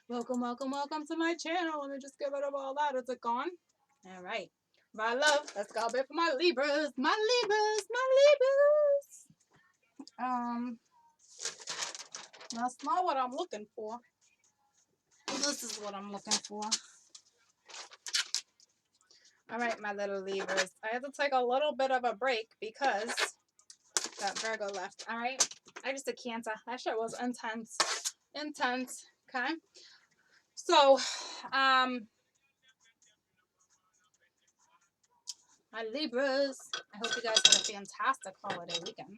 Welcome, welcome, welcome to my channel. Let me just get rid of all that. Is it gone? All right. My love. Let's go a bit for my Libras. My Libras. My Libras. That's not what I'm looking for. This is what I'm looking for. All right, my little Libras. I had to take a little bit of a break because that Virgo left. All right. I just did Cancer. That shit was intense. Intense. Okay. So, my Libras. I hope you guys had a fantastic holiday weekend.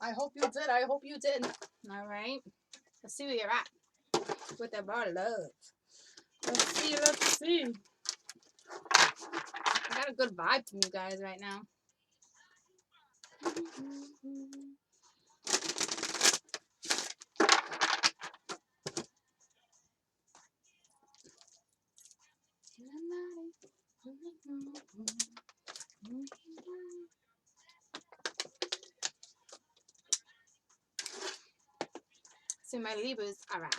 I hope you did. I hope you did. All right. Let's see where you're at with the RawLOVE. Let's see. Let's see. I got a good vibe from you guys right now. See, my Libras, all right.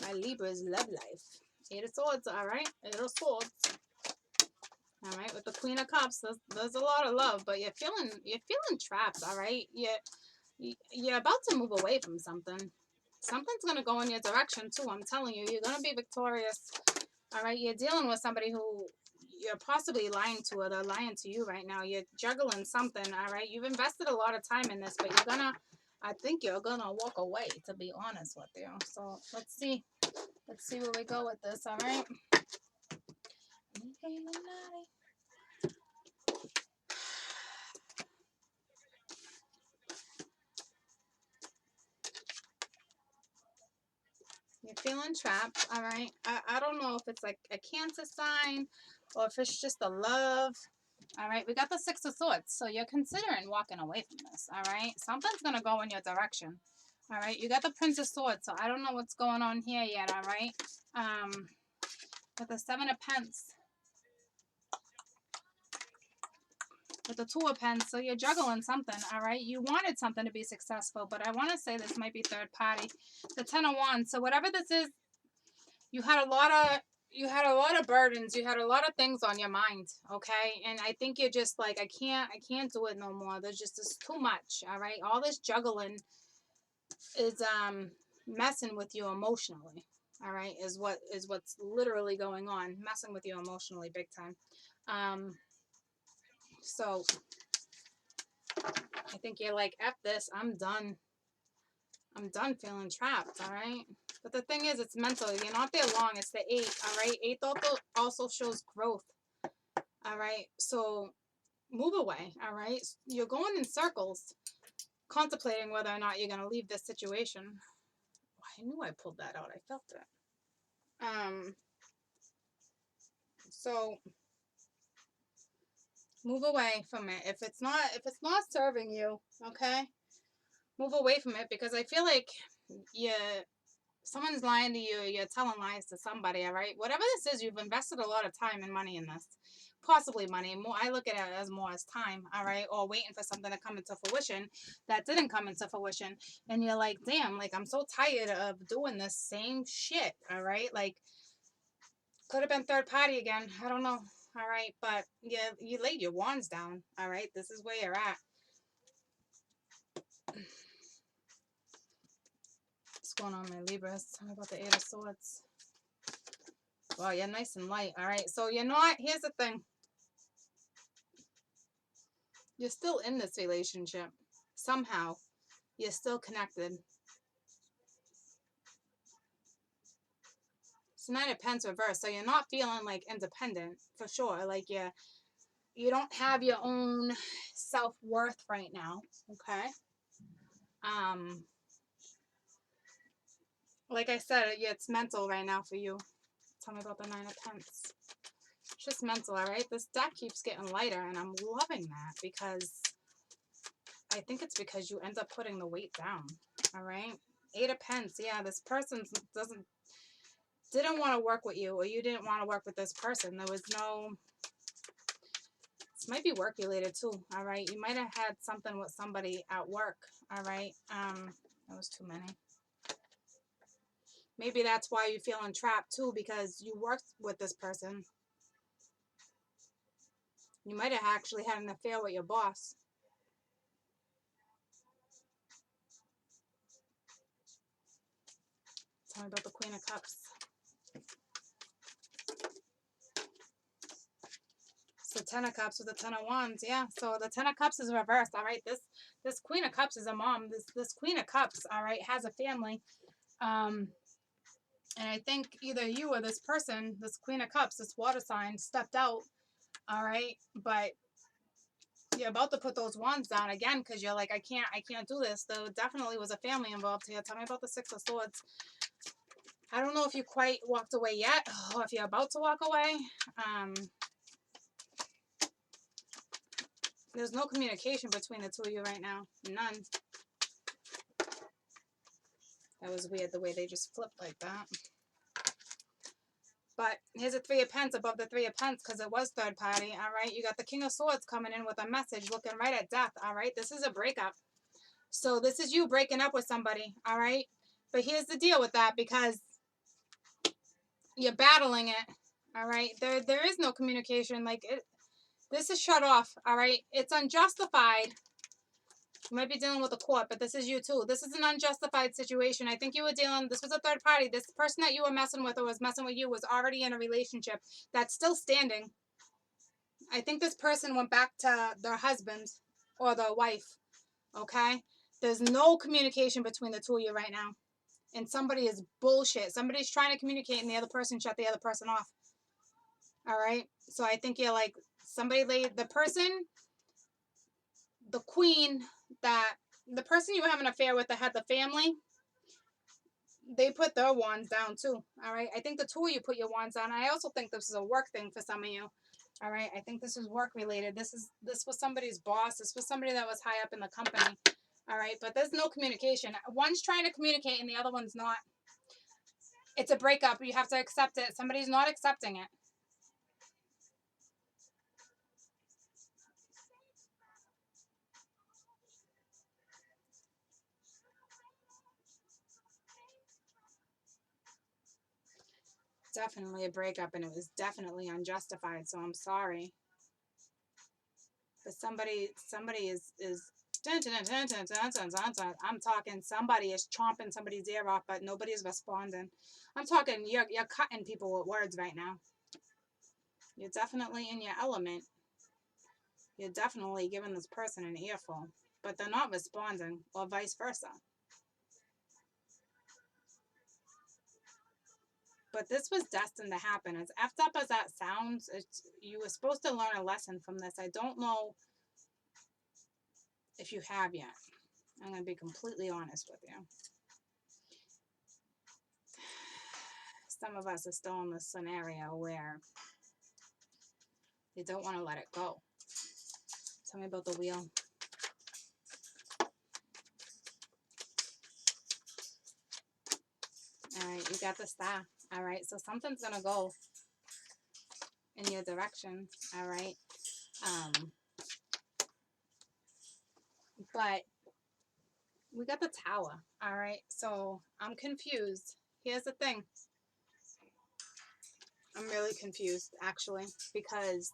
My Libras love life. Eight of Swords, all right. Eight of Swords. All right, with the Queen of Cups, there's a lot of love, but you're feeling trapped. All right, you're about to move away from something. Something's gonna go in your direction too. I'm telling you, you're gonna be victorious. All right, you're dealing with somebody who you're possibly lying to, or they're lying to you right now. You're juggling something. All right, you've invested a lot of time in this, but I think you're gonna walk away. To be honest with you, so let's see where we go with this. All right. You're feeling trapped, all right? I don't know if it's like a Cancer sign or if it's just a love. All right, we got the Six of Swords, so you're considering walking away from this, all right? Something's going to go in your direction, all right? You got the Prince of Swords, so I don't know what's going on here yet, all right? With the Seven of Pence, with the Two of Pens, so you're juggling something, all right? You wanted something to be successful, but I want to say this might be third party. The Ten of Wands, so whatever this is, you had a lot of burdens, you had a lot of things on your mind, okay? And I think you're just like, I can't do it no more. There's too much, all right? All this juggling is messing with you emotionally, all right? Is what's literally going on, messing with you emotionally big time. So I think you're like, F this, I'm done feeling trapped, all right? But the thing is, it's mental. You're not there long. It's the 8, all right? 8 also shows growth, all right? So move away, all right? You're going in circles, contemplating whether or not you're going to leave this situation. I knew I pulled that out. I felt it. So move away from it. If it's not serving you, okay? Move away from it, because I feel like someone's lying to you, you're telling lies to somebody, all right? Whatever this is, you've invested a lot of time and money in this. Possibly money. More, I look at it as more as time, all right? Or waiting for something to come into fruition that didn't come into fruition. And you're like, damn, like, I'm so tired of doing this same shit, all right? Like, could have been third party again. I don't know, all right? But you laid your wands down, all right? This is where you're at. What's going on, my Libras? Tell me about the Eight of Swords. Well, you're nice and light. All right. So you're not, here's the thing. You're still in this relationship. Somehow. You're still connected. It's Nine of Pence reversed. So you're not feeling like independent for sure. Like you don't have your own self-worth right now. Okay. Like I said, it's mental right now for you. Tell me about the Nine of Pence. It's just mental, all right? This deck keeps getting lighter, and I'm loving that, because I think it's because you end up putting the weight down, all right? Eight of Pence, yeah, this person didn't want to work with you, or you didn't want to work with this person. There was no, this might be work related too, all right? You might have had something with somebody at work, all right? That was too many. Maybe that's why you're feeling trapped too, because you worked with this person. You might have actually had an affair with your boss. Tell me about the Queen of Cups. So 10 of Cups with the 10 of Wands. Yeah, so the 10 of Cups is reversed, all right? This Queen of Cups is a mom. This Queen of Cups, all right, has a family. And I think either you or this person, this Queen of Cups, this water sign, stepped out, all right? But you're about to put those wands down again because you're like, I can't do this. There definitely was a family involved here. Tell me about the Six of Swords. I don't know if you quite walked away yet, or if you're about to walk away. There's no communication between the two of you right now. None. That was weird the way they just flipped like that. But here's a Three of Pentacles above the Three of Pentacles because it was third party, all right? You got the King of Swords coming in with a message looking right at death, all right? This is a breakup. So this is you breaking up with somebody, all right? But here's the deal with that, because you're battling it, all right? There is no communication. Like, this is shut off, all right? It's unjustified. You might be dealing with a court, but this is you too. This is an unjustified situation. I think you were dealing, this was a third party. This person that you were messing with or was messing with you was already in a relationship that's still standing. I think this person went back to their husband or their wife, okay? There's no communication between the two of you right now. And somebody is bullshit. Somebody's trying to communicate and the other person shut the other person off. All right? So I think you're like, somebody laid, the person, the queen, that the person you have an affair with that had the family, they put their wands down too. All right? I think the two of you put your wands down. I also think this is a work thing for some of you. All right? I think this is work related. This was somebody's boss. This was somebody that was high up in the company. All right? But there's no communication. One's trying to communicate and the other one's not. It's a breakup. You have to accept it. Somebody's not accepting it. Definitely a breakup, and it was definitely unjustified, so I'm sorry. But somebody is I'm talking somebody is chomping somebody's ear off, but nobody's responding. I'm talking you're cutting people with words right now. You're definitely in your element. You're definitely giving this person an earful, but they're not responding, or vice versa. But this was destined to happen. As effed up as that sounds, you were supposed to learn a lesson from this. I don't know if you have yet. I'm going to be completely honest with you. Some of us are still in this scenario where they don't want to let it go. Tell me about the wheel. All right, you got the Star. All right, so something's going to go in your direction. All right. But we got the Tower. All right, so I'm confused. Here's the thing. I'm really confused, actually, because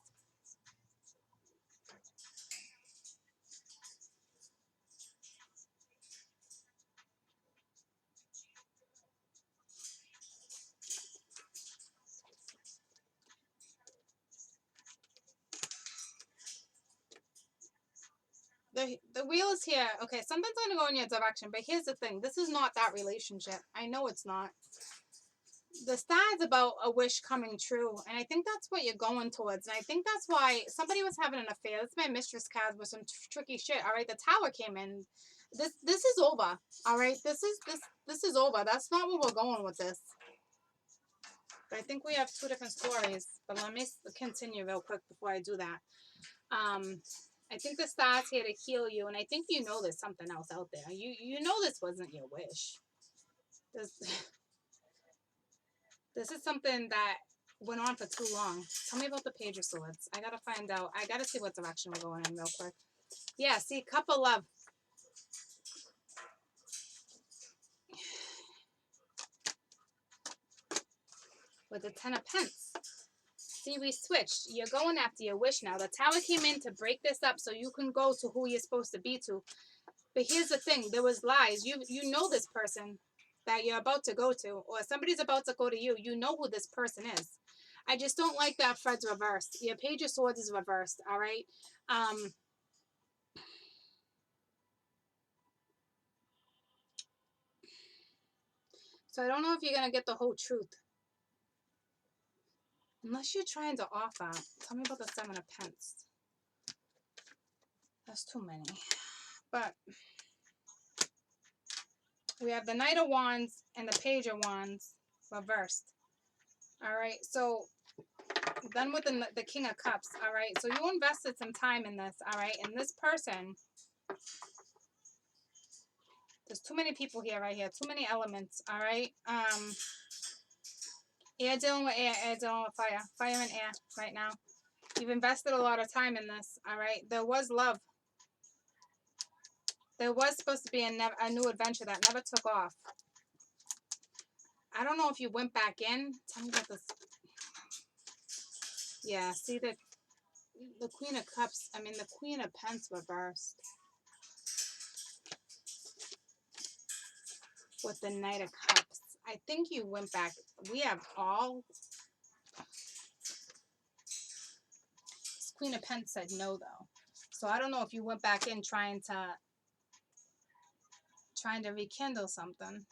the wheel is here. Okay, something's going to go in your direction, but here's the thing. This is not that relationship. I know it's not. The Star is about a wish coming true, and I think that's what you're going towards, and I think that's why somebody was having an affair. That's my mistress card with some tricky shit. All right, the Tower came in. This is over. All right, this is over. That's not what we're going with this. But I think we have two different stories. But let me continue real quick before I do that. I think the Star's here to heal you, and I think you know there's something else out there. You know this wasn't your wish. This is something that went on for too long. Tell me about the Page of Swords. I gotta find out. I gotta see what direction we're going in real quick. Yeah, see, Cup of Love. with the Ten of Pence. See, we switched. You're going after your wish now. The Tower came in to break this up so you can go to who you're supposed to be to. But here's the thing. There was lies. You know this person that you're about to go to, or somebody's about to go to you. You know who this person is. I just don't like that Fred's reversed. Your Page of Swords is reversed, all right? So I don't know if you're going to get the whole truth. Unless you're trying to offer. Tell me about the Seven of Pence. That's too many. But we have the Knight of Wands and the Page of Wands reversed. All right. So then with the King of Cups. All right. So you invested some time in this. All right. And this person, there's too many people here right here. Too many elements. All right. Air dealing with air. Air dealing with fire. Fire and air right now. You've invested a lot of time in this. All right. There was love. There was supposed to be a new adventure that never took off. I don't know if you went back in. Tell me about this. Yeah, see the Queen of Cups. I mean, the Queen of Pence reversed. With the Knight of Cups. I think you went back. We have all. This Queen of Pence said no, though. So I don't know if you went back in trying to rekindle something.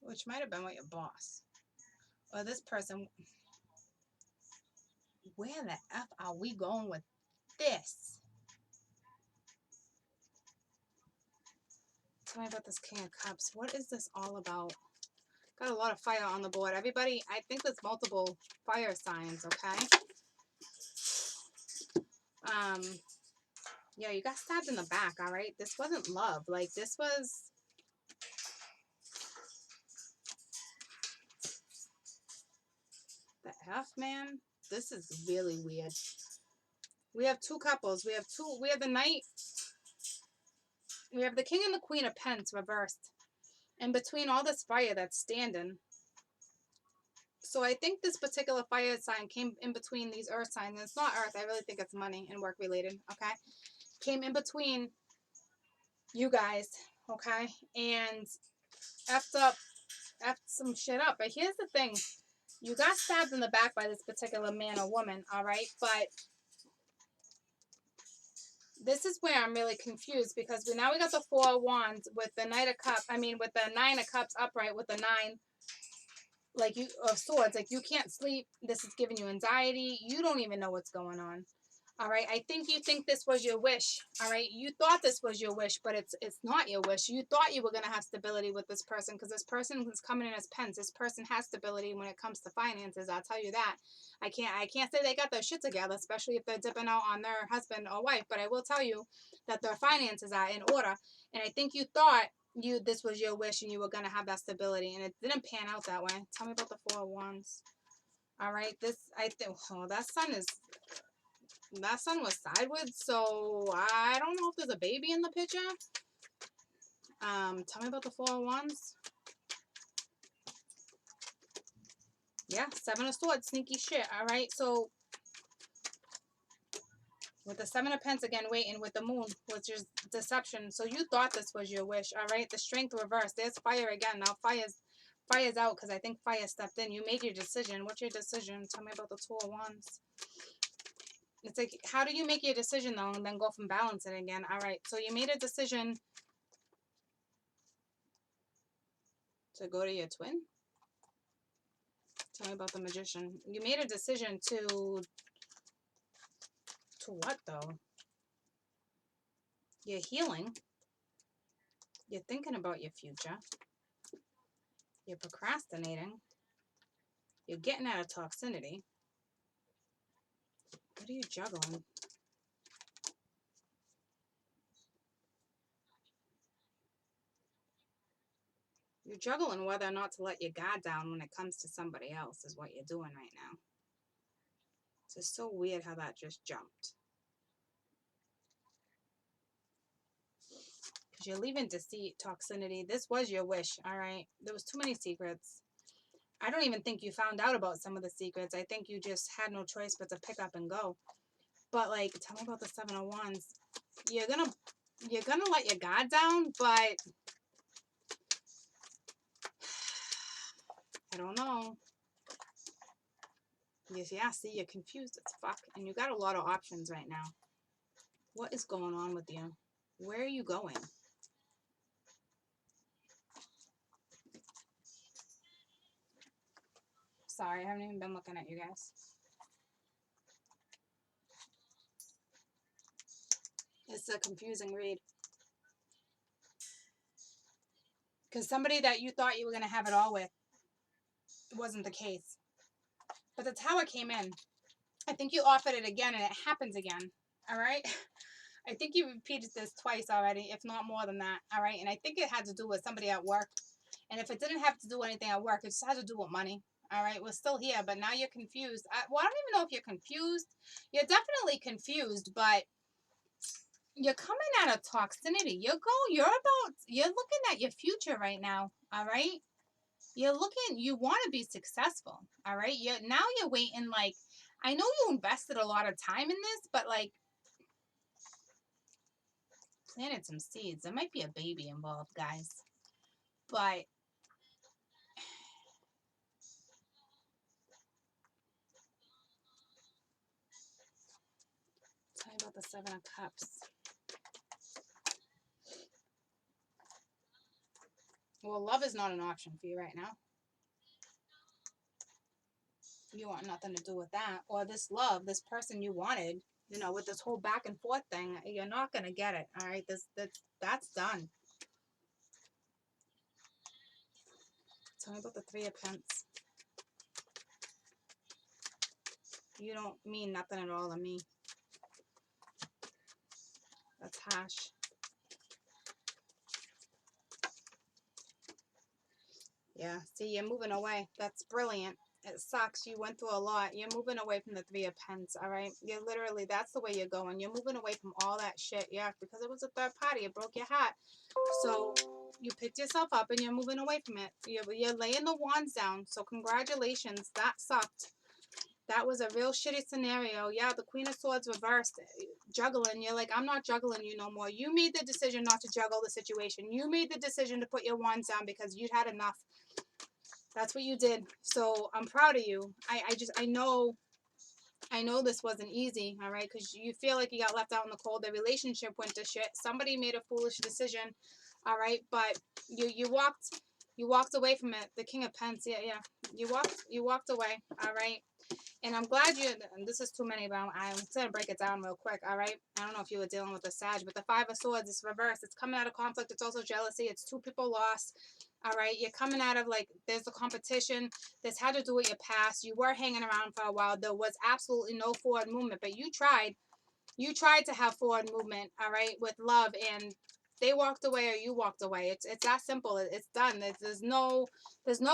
Which might have been with your boss. Or this person. Where the F are we going with this? Tell me about this King of Cups. What is this all about? Got a lot of fire on the board. Everybody, I think there's multiple fire signs, okay? Yeah, you got stabbed in the back, all right? This wasn't love. Like, this was... The F, man? This is really weird. We have two couples. We have the Knight. We have the King and the Queen of Pence reversed. And between all this fire that's standing. So I think this particular fire sign came in between these earth signs. And it's not earth. I really think it's money and work related, okay? Came in between you guys, okay? And effed some shit up. But here's the thing. You got stabbed in the back by this particular man or woman, all right? But this is where I'm really confused because now we got the Four of Wands with the Knight of Cups. I mean, with the Nine of Cups upright with the Nine, like of Swords. Like, you can't sleep. This is giving you anxiety. You don't even know what's going on. All right. I think you think this was your wish. All right. You thought this was your wish, but it's not your wish. You thought you were going to have stability with this person because this person is coming in as Pence. This person has stability when it comes to finances. I'll tell you that. I can't say they got their shit together, especially if they're dipping out on their husband or wife. But I will tell you that their finances are in order. And I think you thought this was your wish and you were going to have that stability. And it didn't pan out that way. Tell me about the Four of Wands. All right. I think, oh, that sun was sideways, so I don't know if there's a baby in the picture. Tell me about the Four of Wands. Yeah, Seven of Swords, sneaky shit. All right, so with the Seven of Pence again, waiting with the Moon, which is deception. So you thought this was your wish. All right, the Strength reversed. There's fire again. Now fire's out because I think fire stepped in. You made your decision. What's your decision? Tell me about the Two of Wands. It's like, how do you make your decision, though, and then go from balancing again? All right, so you made a decision to go to your twin? Tell me about the Magician. You made a decision to what, though? You're healing. You're thinking about your future. You're procrastinating. You're getting out of toxicity. What are you juggling? You're juggling whether or not to let your guard down when it comes to somebody else is what you're doing right now. So it's so weird how that just jumped. because you're leaving deceit, toxicity. This was your wish, all right? There was too many secrets. I don't even think you found out about some of the secrets. I think you just had no choice but to pick up and go. But, like, tell me about the Seven of Wands. You're gonna let your guard down, but I don't know. Yeah, see, you're confused as fuck. And you got a lot of options right now. What is going on with you? Where are you going? Sorry, I haven't even been looking at you guys. It's a confusing read. Because somebody that you thought you were going to have it all with wasn't the case. But the Tower came in. I think you offered it again and it happens again. All right? I think you repeated this twice already, if not more than that. All right? And I think it had to do with somebody at work. And if it didn't have to do anything at work, it just had to do with money. All right? We're still here, but now you're confused. I don't even know if you're confused. You're definitely confused, but you're coming out of toxicity. You're looking at your future right now. All right? You want to be successful. All right? Now you're waiting, like, I know you invested a lot of time in this, but, like, planted some seeds. There might be a baby involved, guys. But tell me about the Seven of Cups. Well, love is not an option for you right now. You want nothing to do with that. Or this love, this person you wanted, with this whole back and forth thing, you're not going to get it. All right? That's done. Tell me about the Three of Pentacles. You don't mean nothing at all to me. That's harsh. Yeah, see, you're moving away. That's brilliant. It sucks. You went through a lot. You're moving away from the Three of Pentacles, all right? You're literally, that's the way you're going. You're moving away from all that shit, yeah, because it was a third party. It broke your heart. So you picked yourself up and you're moving away from it. You're laying the wands down, so congratulations. That sucked. That was a real shitty scenario. Yeah, the Queen of Swords reversed. Juggling. You're like, I'm not juggling you no more. You made the decision not to juggle the situation. You made the decision to put your wands down because you'd had enough. That's what you did. So I'm proud of you. I know this wasn't easy, all right? Because you feel like you got left out in the cold. The relationship went to shit. Somebody made a foolish decision, all right? But you walked away from it. The King of Pentacles, yeah. You walked away, all right? And I'm glad and this is too many, but I'm going to break it down real quick, all right? I don't know if you were dealing with the Sag, but the Five of Swords is reversed. It's coming out of conflict. It's also jealousy. It's two people lost, all right? You're coming out of, like, there's a competition. This had to do with your past. You were hanging around for a while. There was absolutely no forward movement, but you tried. You tried to have forward movement, all right, with love, and they walked away or you walked away. It's that simple. It's done. There's no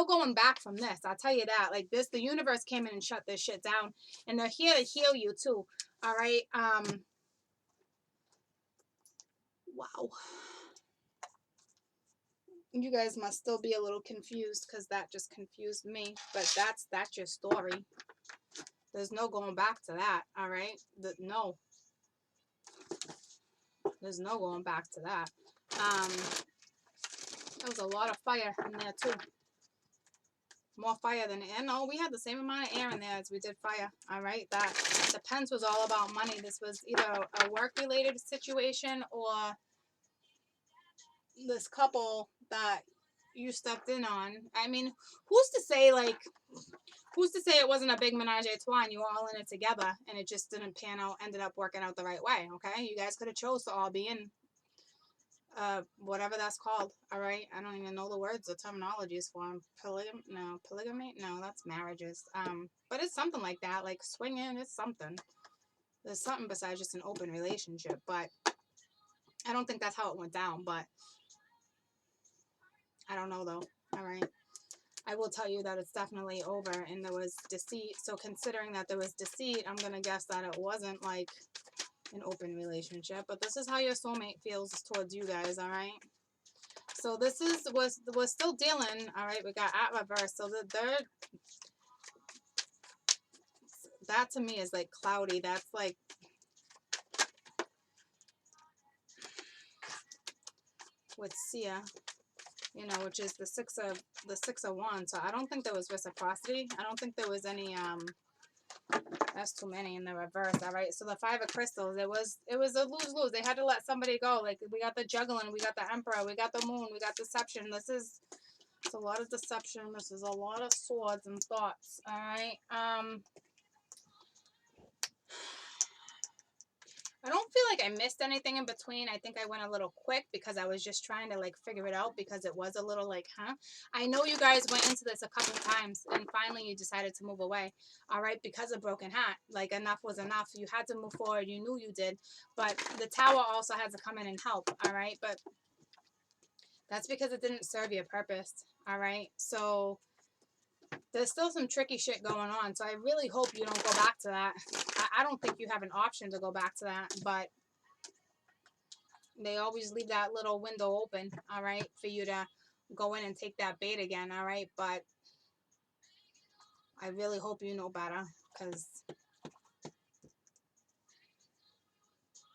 going back from this. I'll tell you that. Like this, the universe came in and shut this shit down, and they're here to heal you too. All right. Wow. You guys must still be a little confused because that just confused me. But that's your story. There's no going back to that. All right. No. There's no going back to that. There was a lot of fire in there too. More fire than air. No, we had the same amount of air in there as we did fire. All right. That the Pence was all about money. This was either a work-related situation or this couple that you stepped in on. I mean, who's to say it wasn't a big menage a trois and you were all in it together and it just didn't pan out, ended up working out the right way, okay? You guys could have chose to all be in whatever that's called, all right? I don't even know the words, the terminologies for them. Polygamy? No, that's marriages. But it's something like that, like swinging, it's something. There's something besides just an open relationship, but I don't think that's how it went down, but I don't know though, all right? I will tell you that it's definitely over and there was deceit. So considering that there was deceit, I'm going to guess that it wasn't like an open relationship, but this is how your soulmate feels towards you guys, all right? So this was still dealing, all right? We got at reverse. So that to me is like cloudy. That's like, with Sia, you know, which is the six of wands. So I don't think there was reciprocity. I don't think there was any that's too many in the reverse. All right, so the five of crystals, it was a lose-lose. They had to let somebody go. Like, we got the juggling, we got the emperor, we got the moon, we got deception. It's a lot of deception. This is a lot of swords and thoughts. All right. I don't feel like I missed anything in between. I think I went a little quick because I was just trying to like figure it out, because it was a little like, huh? I know you guys went into this a couple times and finally you decided to move away. All right, because of broken heart. Like, enough was enough. You had to move forward. You knew you did. But the tower also had to come in and help. All right, but that's because it didn't serve your purpose. All right, so there's still some tricky shit going on. So I really hope you don't go back to that. I don't think you have an option to go back to that, but they always leave that little window open, all right, for you to go in and take that bait again, all right? But I really hope you know better, because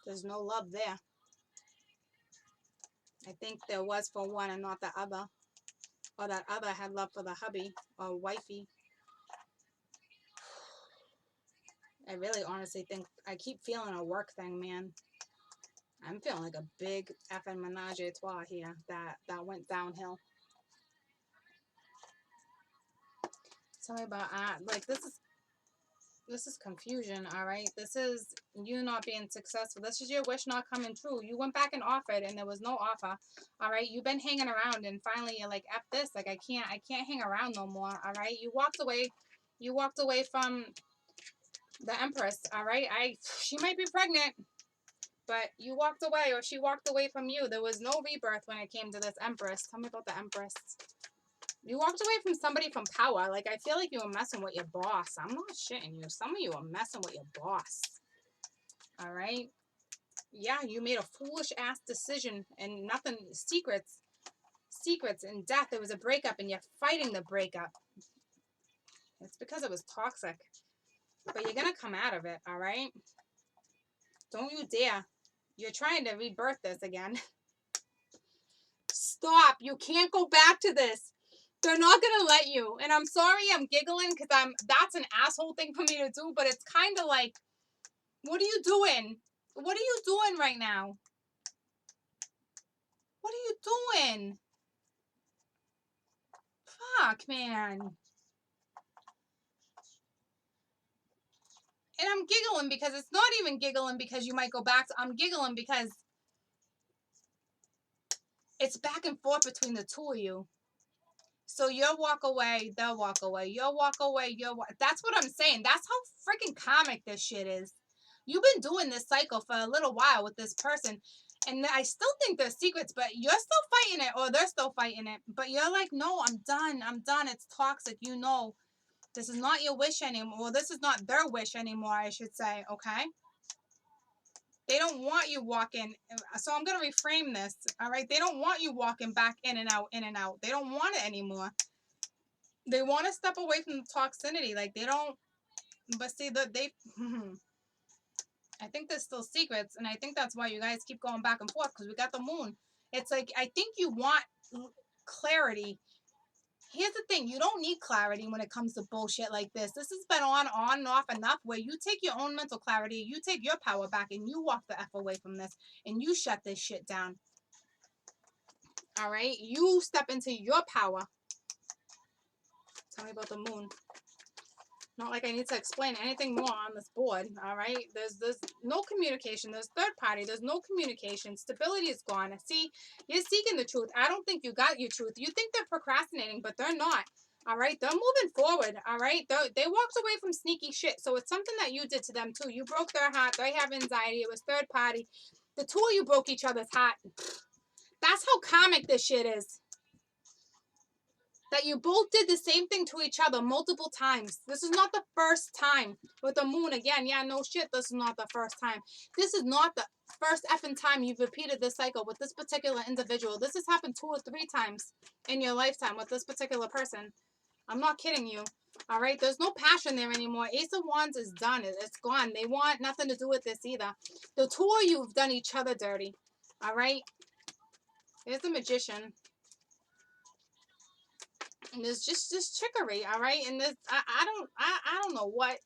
there's no love there. I think there was for one and not the other. Or that other had love for the hubby or wifey. I really honestly think, I keep feeling a work thing, man. I'm feeling like a big effing menage a trois here that went downhill. Tell me about like, this is confusion, all right? This is you not being successful. This is your wish not coming true. You went back and offered and there was no offer, all right? You've been hanging around and finally you're like, F this, like, I can't hang around no more, all right? You walked away from the Empress, all right? She might be pregnant, but you walked away, or she walked away from you. There was no rebirth when it came to this Empress. Tell me about the Empress. You walked away from somebody from power. Like, I feel like you were messing with your boss. I'm not shitting you. Some of you are messing with your boss. All right? Yeah, you made a foolish-ass decision and nothing, secrets and death. There was a breakup and you're fighting the breakup. It's because it was toxic. But you're going to come out of it, all right? Don't you dare. You're trying to rebirth this again. Stop. You can't go back to this. They're not going to let you. And I'm sorry I'm giggling because that's an asshole thing for me to do, but it's kind of like, what are you doing? What are you doing right now? What are you doing? Fuck, man. And I'm giggling because it's not even giggling because you might go back to, I'm giggling because it's back and forth between the two of you. So you'll walk away, they'll walk away. You'll walk away, that's what I'm saying. That's how freaking comic this shit is. You've been doing this cycle for a little while with this person. And I still think there's secrets, but you're still fighting it, or they're still fighting it. But you're like, no, I'm done. It's toxic. You know, this is not your wish anymore. Well, this is not their wish anymore, I should say, okay? They don't want you walking. So I'm going to reframe this, all right? They don't want you walking back in and out, in and out. They don't want it anymore. They want to step away from the toxicity. Like, they don't, but see, I think there's still secrets, and I think that's why you guys keep going back and forth, because we got the moon. It's like, I think you want clarity. Here's the thing. You don't need clarity when it comes to bullshit like this. This has been on and off enough where you take your own mental clarity, you take your power back, and you walk the F away from this, and you shut this shit down. All right? You step into your power. Tell me about the moon. Not like I need to explain anything more on this board, all right? There's no communication. There's third party. There's no communication. Stability is gone. See, you're seeking the truth. I don't think you got your truth. You think they're procrastinating, but they're not, all right? They're moving forward, all right? They walked away from sneaky shit, so it's something that you did to them, too. You broke their heart. They have anxiety. It was third party. The two of you broke each other's heart. That's how comic this shit is. that you both did the same thing to each other multiple times. This is not the first time. With the moon again, yeah, no shit, this is not the first time. This is not the first effing time you've repeated this cycle with this particular individual. This has happened 2 or 3 times in your lifetime with this particular person. I'm not kidding you. All right, there's no passion there anymore. Ace of Wands is done. It's gone. They want nothing to do with this either. The 2 of you have done each other dirty. All right, there's the Magician. And there's just this trickery, all right? And this, I don't know what.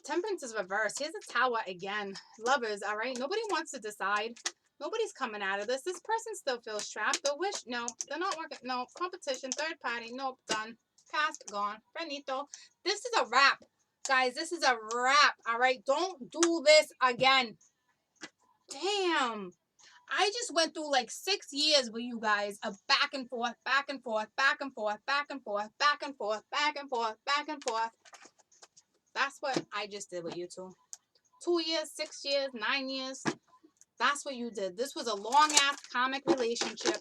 Temperance is reversed. Here's a Tower again. Lovers, all right? Nobody wants to decide. Nobody's coming out of this. This person still feels trapped. The wish, no. They're not working. No. Competition, third party, nope, done. Past, gone. Benito. This is a wrap. Guys, this is a wrap, all right? Don't do this again. Damn. I just went through like 6 years with you guys of back and forth, back and forth, back and forth, back and forth, back and forth, back and forth, back and forth. That's what I just did with you two. 2 years, 6 years, 9 years. That's what you did. This was a long-ass karmic relationship.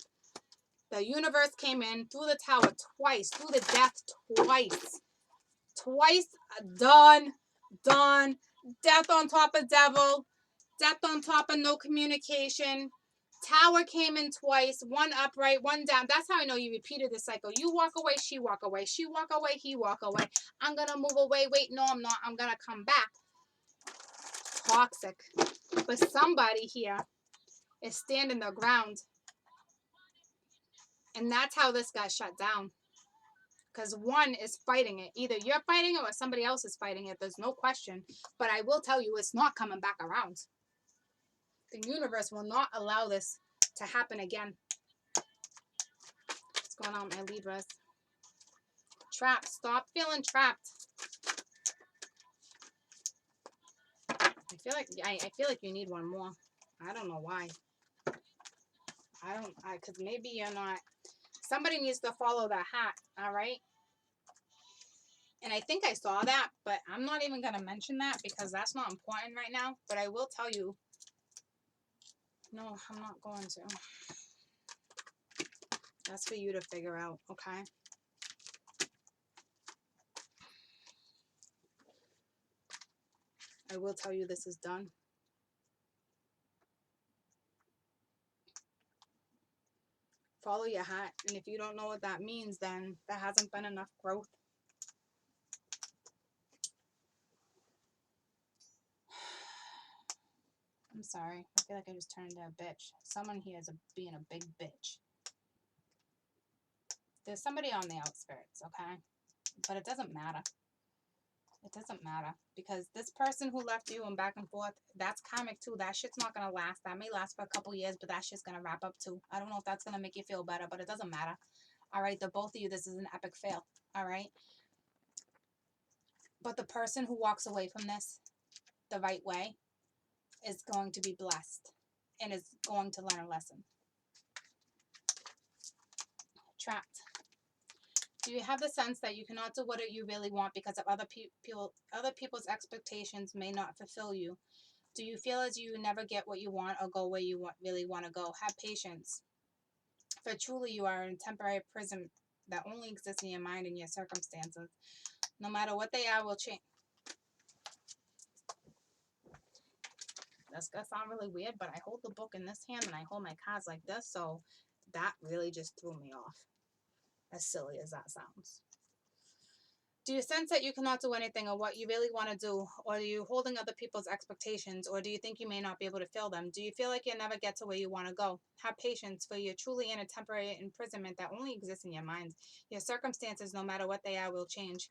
The universe came in through the Tower twice, through the death twice. Twice, done, done. Death on top of devil. Death on top of no communication. Tower came in twice. One upright, one down. That's how I know you repeated the cycle. You walk away, she walk away. She walk away, he walk away. I'm going to move away. Wait, no, I'm not. I'm going to come back. Toxic. But somebody here is standing their ground. And that's how this got shut down. Because one is fighting it. Either you're fighting it or somebody else is fighting it. There's no question. But I will tell you, it's not coming back around. The universe will not allow this to happen again. What's going on, my Libras? Trapped. Stop feeling trapped. I feel like you need one more. I don't know why. Because maybe you're not. Somebody needs to follow the hat, all right? And I think I saw that, but I'm not even going to mention that because that's not important right now. But I will tell you. No, I'm not going to. That's for you to figure out, okay? I will tell you this is done. Follow your hat. And if you don't know what that means, then there hasn't been enough growth. I'm sorry. I feel like I just turned into a bitch. Someone here is being a big bitch. There's somebody on the outskirts, okay? But it doesn't matter. It doesn't matter. Because this person who left you and back and forth, that's karmic too. That shit's not going to last. That may last for a couple years, but that shit's going to wrap up too. I don't know if that's going to make you feel better, but it doesn't matter. All right? The both of you, this is an epic fail. All right? But the person who walks away from this the right way is going to be blessed and is going to learn a lesson. Trapped. Do you have the sense that you cannot do what you really want because of other people's expectations may not fulfill you? Do you feel as you never get what you want or go where you really want to go? Have patience. For truly you are in a temporary prison that only exists in your mind and your circumstances. No matter what they are will change. That's going to sound really weird, but I hold the book in this hand and I hold my cards like this, so that really just threw me off. As silly as that sounds. Do you sense that you cannot do anything or what you really want to do? Or are you holding other people's expectations? Or do you think you may not be able to fill them? Do you feel like you'll never get to where you want to go? Have patience, for you're truly in a temporary imprisonment that only exists in your mind. Your circumstances, no matter what they are, will change.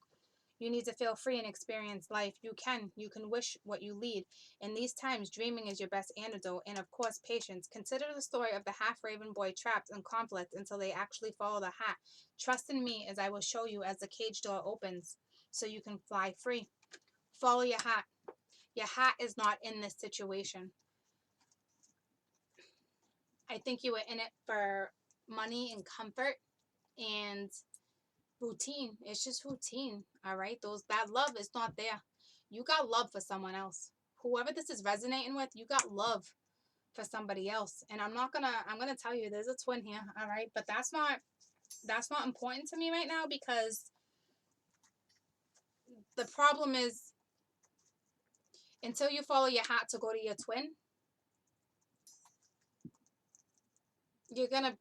You need to feel free and experience life. You can wish what you lead. In these times, dreaming is your best antidote. And of course, patience. Consider the story of the half-raven boy trapped in conflict until they actually follow the hat. Trust in me as I will show you as the cage door opens so you can fly free. Follow your hat. Your hat is not in this situation. I think you were in it for money and comfort and routine. It's just routine. All right, that love is not there. You got love for someone else. Whoever this is resonating with, you got love for somebody else. And I'm gonna tell you, there's a twin here. All right, but that's not That's not important to me right now, because the problem is, until you follow your heart to go to your twin, you're gonna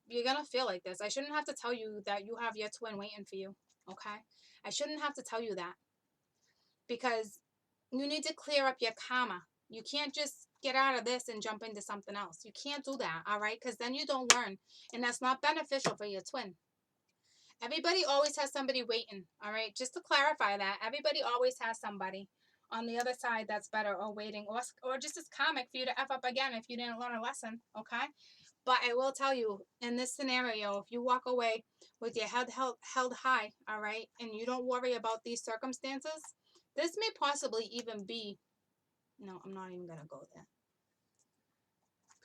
feel like this. I shouldn't have to tell you that you have your twin waiting for you, okay? I shouldn't have to tell you that, because you need to clear up your karma. You can't just get out of this and jump into something else. You can't do that, all right? Because then you don't learn, and that's not beneficial for your twin. Everybody always has somebody waiting, all right? Just to clarify that, everybody always has somebody on the other side that's better, or waiting, or just as karmic for you to F up again if you didn't learn a lesson, okay? But I will tell you, in this scenario, if you walk away with your head held high, all right, and you don't worry about these circumstances, this may possibly even be, no, I'm not even going to go there,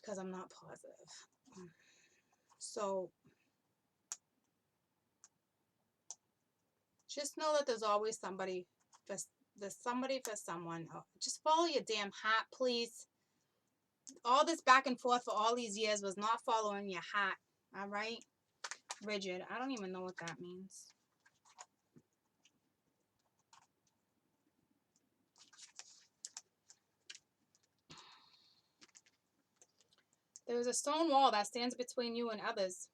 because I'm not positive. So just know that there's always somebody for, there's somebody for someone. Just follow your damn heart, please. All this back and forth for all these years was not following your heart, all right? Rigid. I don't even know what that means. There is a stone wall that stands between you and others,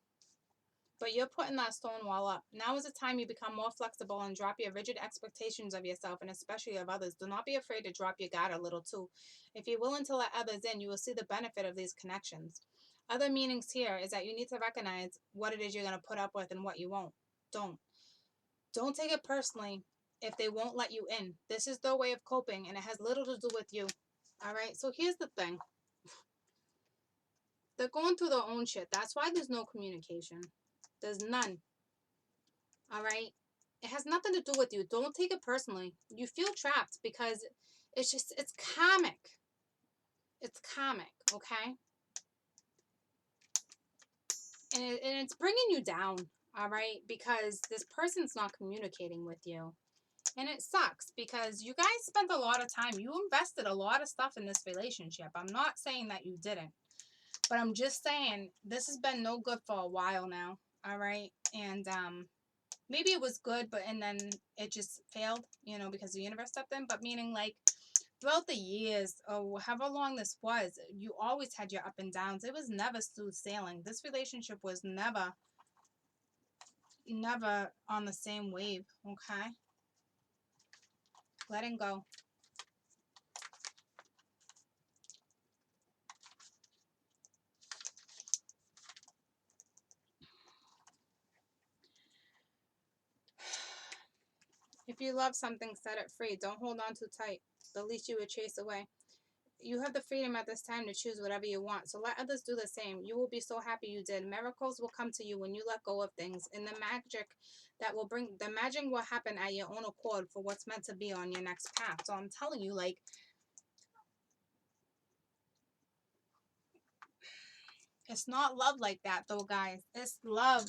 but you're putting that stone wall up. Now is the time you become more flexible and drop your rigid expectations of yourself, and especially of others. Do not be afraid to drop your guard a little too. If you're willing to let others in, you will see the benefit of these connections. Other meanings here is that you need to recognize what it is you're going to put up with and what you won't. Don't take it personally if they won't let you in. This is their way of coping, and it has little to do with you. All right? So here's the thing. They're going through their own shit. That's why there's no communication. There's none. All right? It has nothing to do with you. Don't take it personally. You feel trapped because it's karmic. It's karmic, okay? And it's bringing you down, all right? Because this person's not communicating with you. And it sucks because you guys spent a lot of time. You invested a lot of stuff in this relationship. I'm not saying that you didn't. But I'm just saying this has been no good for a while now, all right? And maybe it was good, and then it just failed, because the universe stepped in. But meaning, like, throughout the years, or however long this was, you always had your up and downs. It was never smooth sailing. This relationship was never on the same wave, okay? Letting go. If you love something, set it free. Don't hold on too tight. The least you would chase away. You have the freedom at this time to choose whatever you want. So let others do the same. You will be so happy you did. Miracles will come to you when you let go of things. And the magic will happen at your own accord for what's meant to be on your next path. So I'm telling you, like, it's not love like that, though, guys. It's love.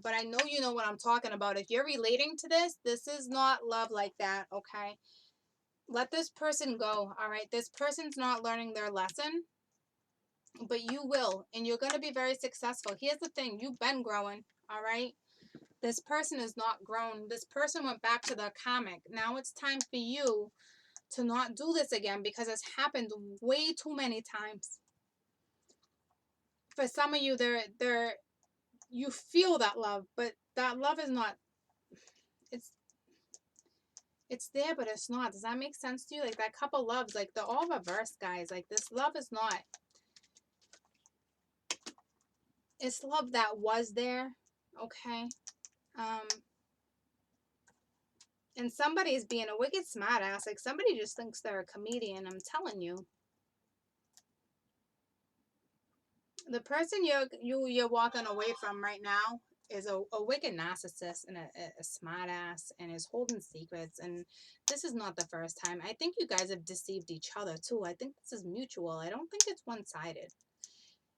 But I know you know what I'm talking about. If you're relating to this, this is not love like that, okay? Let this person go, all right? This person's not learning their lesson, but you will, and you're going to be very successful. Here's the thing. You've been growing, all right? This person is not grown. This person went back to the comic. Now it's time for you to not do this again because it's happened way too many times. For some of you, you feel that love, but that love is not, it's there, but it's not. Does that make sense to you? Like, that couple loves, like, they're all reversed, guys. Like, this love is not, it's love that was there, okay? And somebody's being a wicked smartass. Like, somebody just thinks they're a comedian. I'm telling you. The person you're walking away from right now is a wicked narcissist and a smartass and is holding secrets. And this is not the first time. I think you guys have deceived each other too. I think this is mutual. I don't think it's one-sided.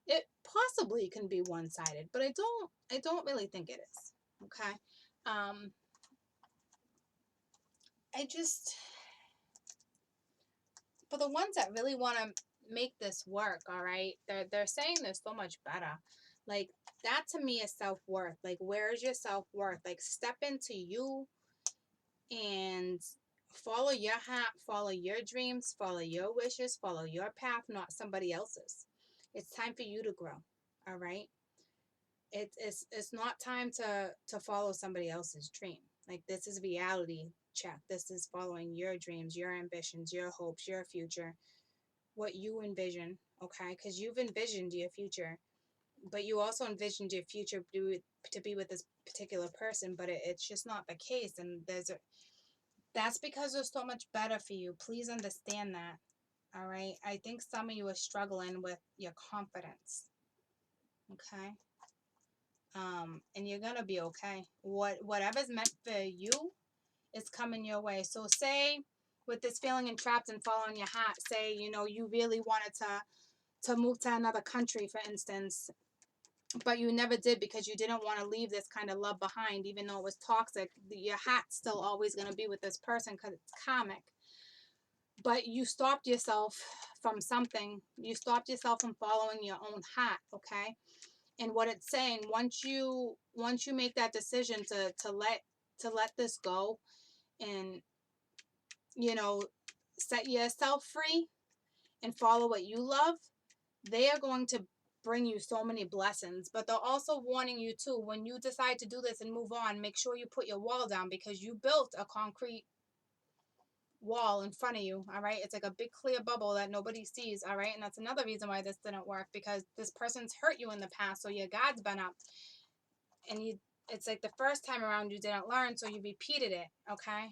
It possibly can be one-sided, but I don't really think it is. Okay. For the ones that really want to make this work, all right, they're saying they're so much better. Like, that to me is self-worth. Like, where's your self-worth? Like, step into you and follow your heart, follow your dreams, follow your wishes, follow your path, not somebody else's. It's time for you to grow. All right. It's not time to follow somebody else's dream. Like, this is reality check. This is following your dreams, your ambitions, your hopes, your future, what you envision. Okay, because you've envisioned your future, but you also envisioned your future to be with this particular person, but it's just not the case. And that's because there's so much better for you. Please understand that. All right. I think some of you are struggling with your confidence. Okay. And you're gonna be okay. Whatever's meant for you is coming your way. So say with this feeling entrapped and following your heart, say, you really wanted to move to another country, for instance, but you never did because you didn't want to leave this kind of love behind, even though it was toxic. Your heart's still always gonna be with this person because it's karmic. But you stopped yourself from something. You stopped yourself from following your own heart, okay? And what it's saying, once you make that decision to let this go and set yourself free and follow what you love, they are going to bring you so many blessings. But they're also warning you too, when you decide to do this and move on, make sure you put your wall down, because you built a concrete wall in front of you. All right, it's like a big clear bubble that nobody sees. All right, and that's another reason why this didn't work, because this person's hurt you in the past, so your guard's been up, and it's like the first time around you didn't learn, so you repeated it. Okay.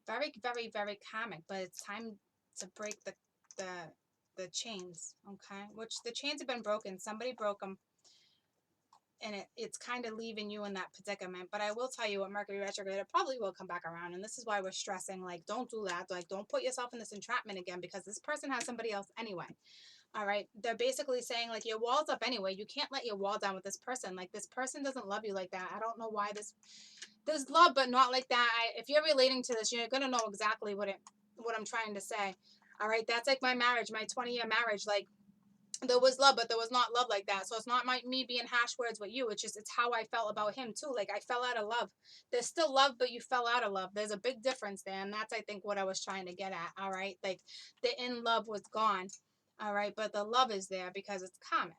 Very, very, very karmic, but it's time to break the chains. Okay, which the chains have been broken. Somebody broke them, and it's kind of leaving you in that predicament. But I will tell you, what Mercury retrograde, it probably will come back around. And this is why we're stressing, like, don't do that. Like, don't put yourself in this entrapment again, because this person has somebody else anyway. All right. They're basically saying, like, your wall's up anyway. You can't let your wall down with this person. Like, this person doesn't love you like that. I don't know why there's love, but not like that. If you're relating to this, you're going to know exactly what I'm trying to say. All right. That's like my marriage, my 20-year marriage. Like, there was love, but there was not love like that. So it's not me being harsh words with you. It's how I felt about him too. Like, I fell out of love. There's still love, but you fell out of love. There's a big difference there. And that's, I think, what I was trying to get at. All right. Like, the in love was gone. All right. But the love is there because it's karmic.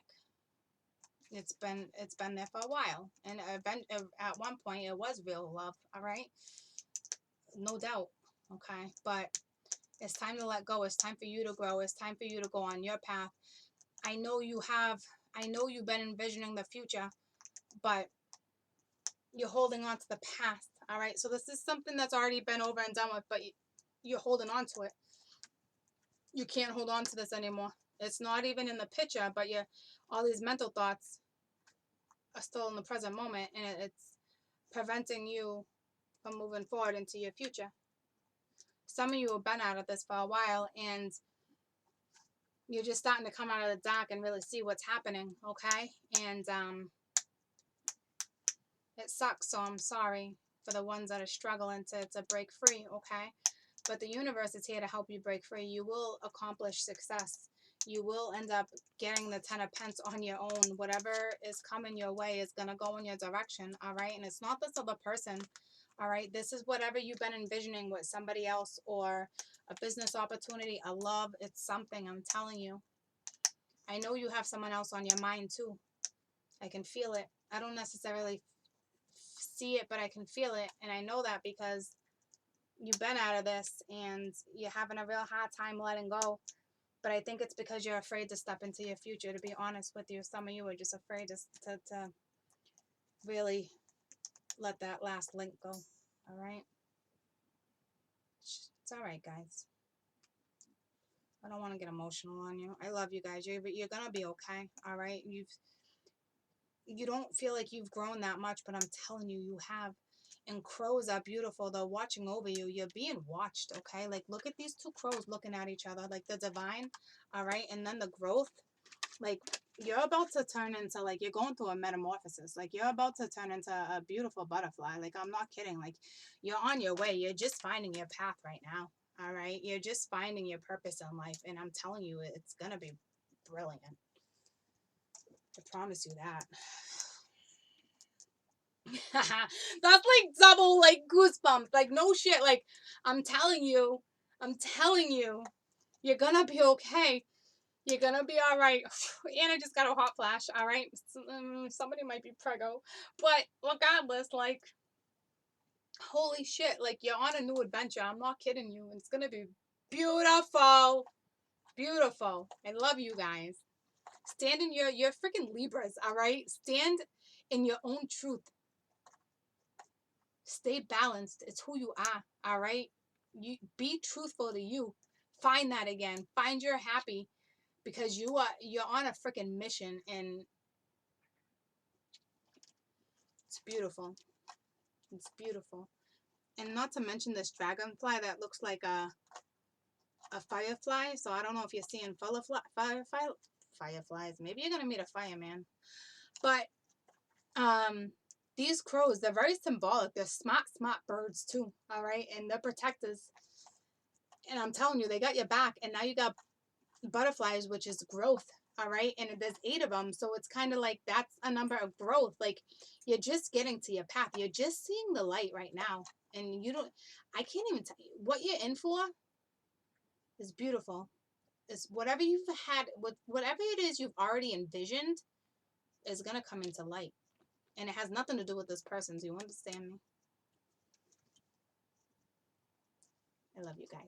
It's been there for a while. And at one point it was real love. All right. No doubt. Okay. But it's time to let go. It's time for you to grow. It's time for you to go on your path. I know you've been envisioning the future, but you're holding on to the past. All right. So this is something that's already been over and done with, but you're holding on to it. You can't hold on to this anymore. It's not even in the picture, but all these mental thoughts are still in the present moment, and it's preventing you from moving forward into your future. Some of you have been out of this for a while, and you're just starting to come out of the dark and really see what's happening, okay? And it sucks, so I'm sorry for the ones that are struggling to break free, okay? But the universe is here to help you break free. You will accomplish success. You will end up getting the 10 of Pence on your own. Whatever is coming your way is going to go in your direction, all right? And it's not this other person, all right? This is whatever you've been envisioning with somebody else, or a business opportunity, a love. It's something, I'm telling you. I know you have someone else on your mind too. I can feel it. I don't necessarily see it, but I can feel it. And I know that because you've been out of this and you're having a real hard time letting go. But I think it's because you're afraid to step into your future, to be honest with you. Some of you are just afraid to really let that last link go. All right? It's all right, guys. I don't want to get emotional on you. I love you guys. You're going to be okay. All right? You don't feel like you've grown that much, but I'm telling you, you have. And crows are beautiful. They're watching over you. You're being watched, okay? Like, look at these two crows looking at each other, like the divine, all right? And then the growth, like, you're about to turn into, like, you're going through a metamorphosis. Like, you're about to turn into a beautiful butterfly. Like, I'm not kidding. Like, you're on your way. You're just finding your path right now, all right? You're just finding your purpose in life. And I'm telling you, it's going to be brilliant. I promise you that. That's like double like goosebumps. Like no shit. Like I'm telling you, you're gonna be okay. You're gonna be all right. And I just got a hot flash. All right, somebody might be preggo, but regardless, like holy shit, like you're on a new adventure. I'm not kidding you. It's gonna be beautiful, beautiful. I love you guys. Stand in your freaking Libras. All right, stand in your own truth. Stay balanced. It's who you are. All right. You be truthful to you. Find that again. Find your happy because you're on a freaking mission and it's beautiful. It's beautiful. And not to mention this dragonfly that looks like a firefly. So I don't know if you're seeing fireflies. Maybe you're gonna meet a fireman. But these crows, they're very symbolic. They're smart birds too. All right, and they're protectors. And I'm telling you, they got your back. And now you got butterflies, which is growth. All right, and there's 8 of them, so it's kind of like that's a number of growth. Like you're just getting to your path. You're just seeing the light right now, and you don't. I can't even tell you what you're in for. Is beautiful. It's whatever you've had, whatever it is you've already envisioned, is gonna come into light, and it has nothing to do with this person. Do you understand me? I love you guys.